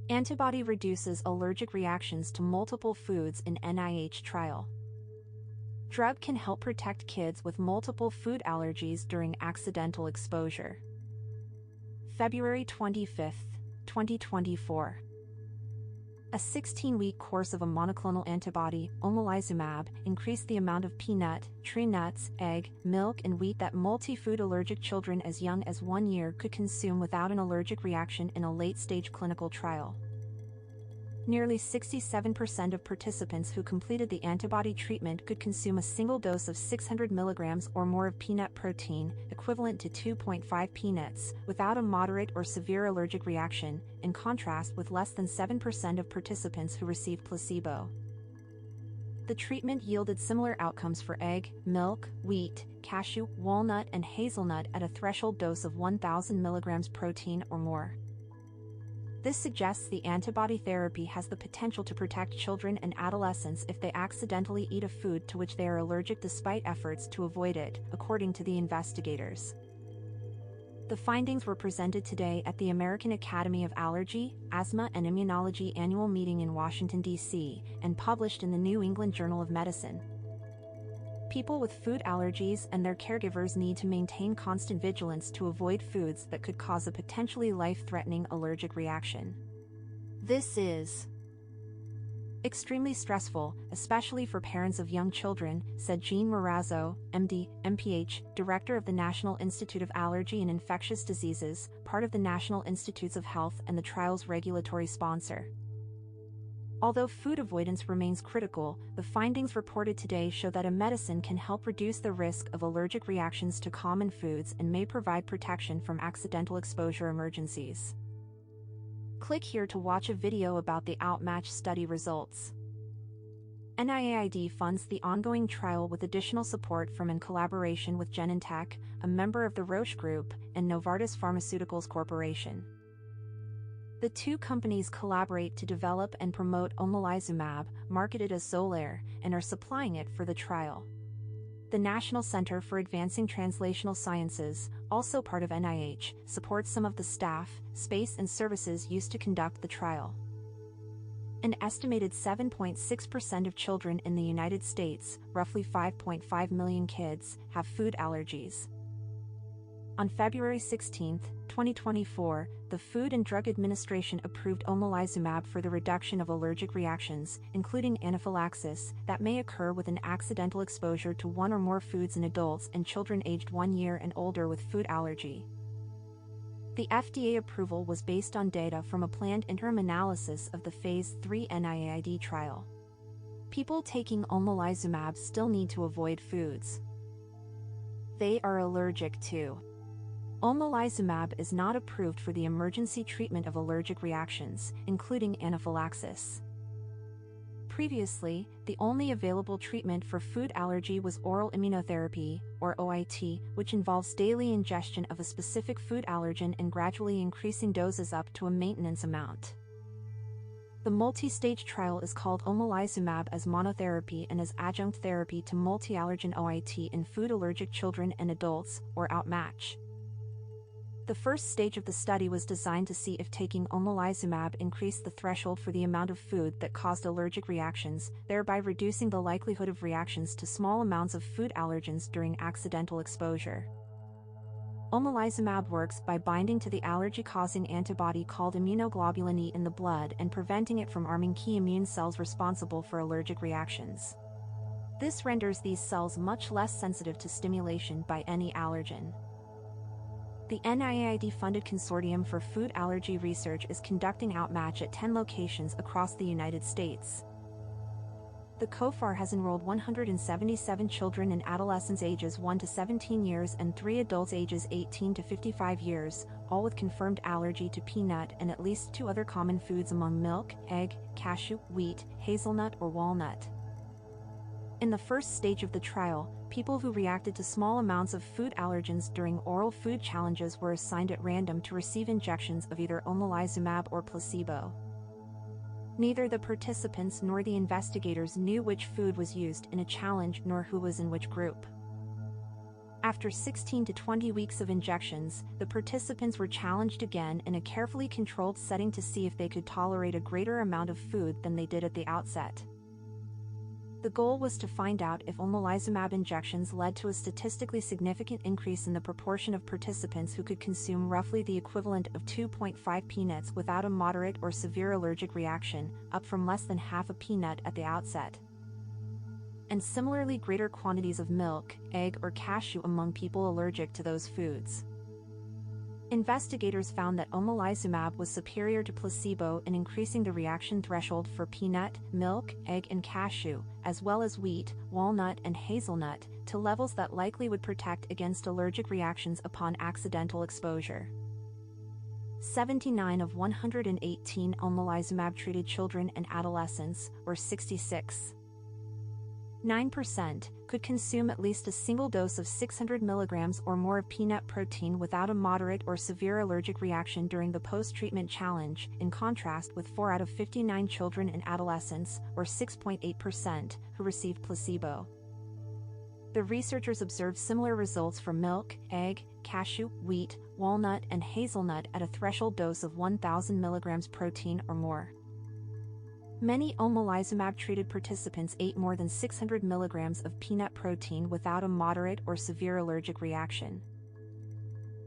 Antibody reduces allergic reactions to multiple foods in NIH trial. Drug can help protect kids with multiple food allergies during accidental exposure. February 25, 2024. A 16-week course of a monoclonal antibody, omalizumab, increased the amount of peanut, tree nuts, egg, milk and wheat that multi-food allergic children as young as 1 year could consume without an allergic reaction in a late-stage clinical trial. Nearly 67% of participants who completed the antibody treatment could consume a single dose of 600 mg or more of peanut protein, equivalent to 2.5 peanuts, without a moderate or severe allergic reaction, in contrast with less than 7% of participants who received placebo. The treatment yielded similar outcomes for egg, milk, wheat, cashew, walnut and hazelnut at a threshold dose of 1,000 mg protein or more. This suggests the antibody therapy has the potential to protect children and adolescents if they accidentally eat a food to which they are allergic despite efforts to avoid it, according to the investigators. The findings were presented today at the American Academy of Allergy, Asthma and Immunology annual meeting in Washington, D.C., and published in the New England Journal of Medicine. People with food allergies and their caregivers need to maintain constant vigilance to avoid foods that could cause a potentially life-threatening allergic reaction. This is extremely stressful, especially for parents of young children, said Jean Morazzo, MD, MPH, director of the National Institute of Allergy and Infectious Diseases, part of the National Institutes of Health and the trial's regulatory sponsor. Although food avoidance remains critical, the findings reported today show that a medicine can help reduce the risk of allergic reactions to common foods and may provide protection from accidental exposure emergencies. Click here to watch a video about the Outmatch study results. NIAID funds the ongoing trial with additional support from and collaboration with Genentech, a member of the Roche Group, and Novartis Pharmaceuticals Corporation. The two companies collaborate to develop and promote omalizumab, marketed as Xolair, and are supplying it for the trial. The National Center for Advancing Translational Sciences, also part of NIH, supports some of the staff, space and services used to conduct the trial. An estimated 7.6% of children in the United States, roughly 5.5 million kids, have food allergies. On February 16, 2024, the Food and Drug Administration approved omalizumab for the reduction of allergic reactions, including anaphylaxis, that may occur with an accidental exposure to one or more foods in adults and children aged 1 year and older with food allergy. The FDA approval was based on data from a planned interim analysis of the Phase 3 NIAID trial. People taking omalizumab still need to avoid foods they are allergic to. Omalizumab is not approved for the emergency treatment of allergic reactions, including anaphylaxis. Previously, the only available treatment for food allergy was oral immunotherapy, or OIT, which involves daily ingestion of a specific food allergen and gradually increasing doses up to a maintenance amount. The multi-stage trial is called omalizumab as monotherapy and as adjunct therapy to multi-allergen OIT in food-allergic children and adults, or Outmatch. The first stage of the study was designed to see if taking omalizumab increased the threshold for the amount of food that caused allergic reactions, thereby reducing the likelihood of reactions to small amounts of food allergens during accidental exposure. Omalizumab works by binding to the allergy-causing antibody called immunoglobulin E in the blood and preventing it from arming key immune cells responsible for allergic reactions. This renders these cells much less sensitive to stimulation by any allergen. The NIAID-funded Consortium for Food Allergy Research is conducting Outmatch at 10 locations across the United States. The COFAR has enrolled 177 children and adolescents ages 1 to 17 years and 3 adults ages 18 to 55 years, all with confirmed allergy to peanut and at least 2 other common foods among milk, egg, cashew, wheat, hazelnut or walnut. In the first stage of the trial, people who reacted to small amounts of food allergens during oral food challenges were assigned at random to receive injections of either omalizumab or placebo. Neither the participants nor the investigators knew which food was used in a challenge nor who was in which group. After 16 to 20 weeks of injections, the participants were challenged again in a carefully controlled setting to see if they could tolerate a greater amount of food than they did at the outset. The goal was to find out if omalizumab injections led to a statistically significant increase in the proportion of participants who could consume roughly the equivalent of 2.5 peanuts without a moderate or severe allergic reaction, up from less than half a peanut at the outset, and similarly greater quantities of milk, egg, or cashew among people allergic to those foods. Investigators found that omalizumab was superior to placebo in increasing the reaction threshold for peanut, milk, egg, and cashew, as well as wheat, walnut, and hazelnut, to levels that likely would protect against allergic reactions upon accidental exposure. 79 of 118 omalizumab-treated children and adolescents, or 66.9%, could consume at least a single dose of 600 mg or more of peanut protein without a moderate or severe allergic reaction during the post-treatment challenge, in contrast with 4 out of 59 children and adolescents, or 6.8%, who received placebo. The researchers observed similar results for milk, egg, cashew, wheat, walnut, and hazelnut at a threshold dose of 1,000 mg protein or more. Many omalizumab-treated participants ate more than 600 mg of peanut protein without a moderate or severe allergic reaction.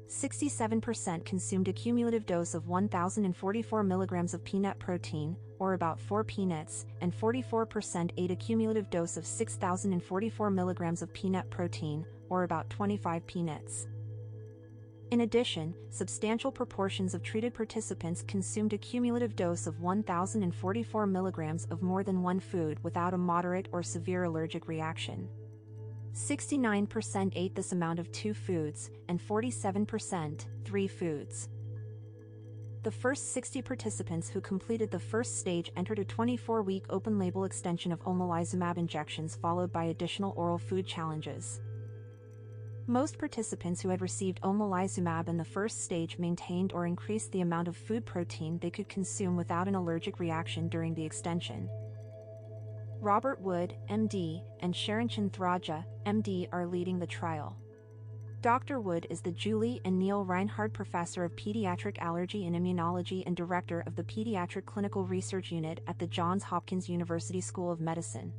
67% consumed a cumulative dose of 1,044 mg of peanut protein, or about 4 peanuts, and 44% ate a cumulative dose of 6,044 mg of peanut protein, or about 25 peanuts. In addition, substantial proportions of treated participants consumed a cumulative dose of 1,044 mg of more than one food without a moderate or severe allergic reaction. 69% ate this amount of 2 foods, and 47%, 3 foods. The first 60 participants who completed the first stage entered a 24-week open-label extension of omalizumab injections followed by additional oral food challenges. Most participants who had received omalizumab in the first stage maintained or increased the amount of food protein they could consume without an allergic reaction during the extension. Robert Wood, MD, and Sharon Chinthraja, MD, are leading the trial. Dr. Wood is the Julie and Neil Reinhard Professor of Pediatric Allergy and Immunology and Director of the Pediatric Clinical Research Unit at the Johns Hopkins University School of Medicine.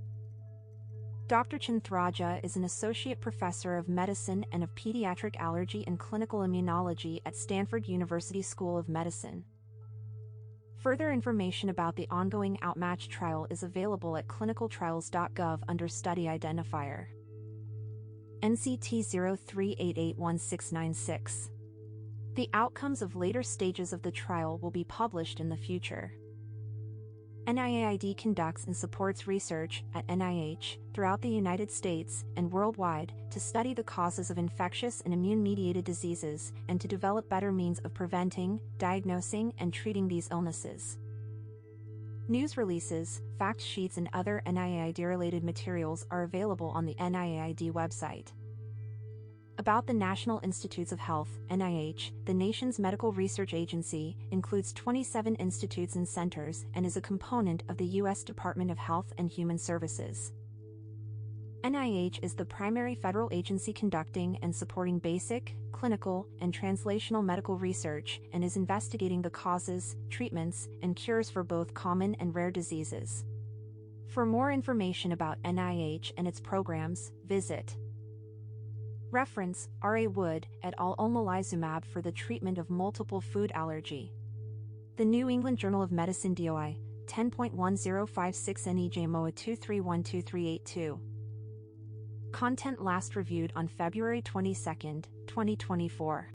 Dr. Chinthraja is an Associate Professor of Medicine and of Pediatric Allergy and Clinical Immunology at Stanford University School of Medicine. Further information about the ongoing Outmatch trial is available at clinicaltrials.gov under Study Identifier NCT 03881696. The outcomes of later stages of the trial will be published in the future. NIAID conducts and supports research at NIH throughout the United States and worldwide to study the causes of infectious and immune-mediated diseases and to develop better means of preventing, diagnosing, and treating these illnesses. News releases, fact sheets, and other NIAID-related materials are available on the NIAID website. About the National Institutes of Health, NIH, the nation's medical research agency, includes 27 institutes and centers and is a component of the U.S. Department of Health and Human Services. NIH is the primary federal agency conducting and supporting basic, clinical, and translational medical research and is investigating the causes, treatments, and cures for both common and rare diseases. For more information about NIH and its programs, visit Reference, R.A. Wood, et al. Omalizumab for the treatment of multiple food allergy. The New England Journal of Medicine DOI, 10.1056 NEJ MOA 2312382. Content last reviewed on February 22, 2024.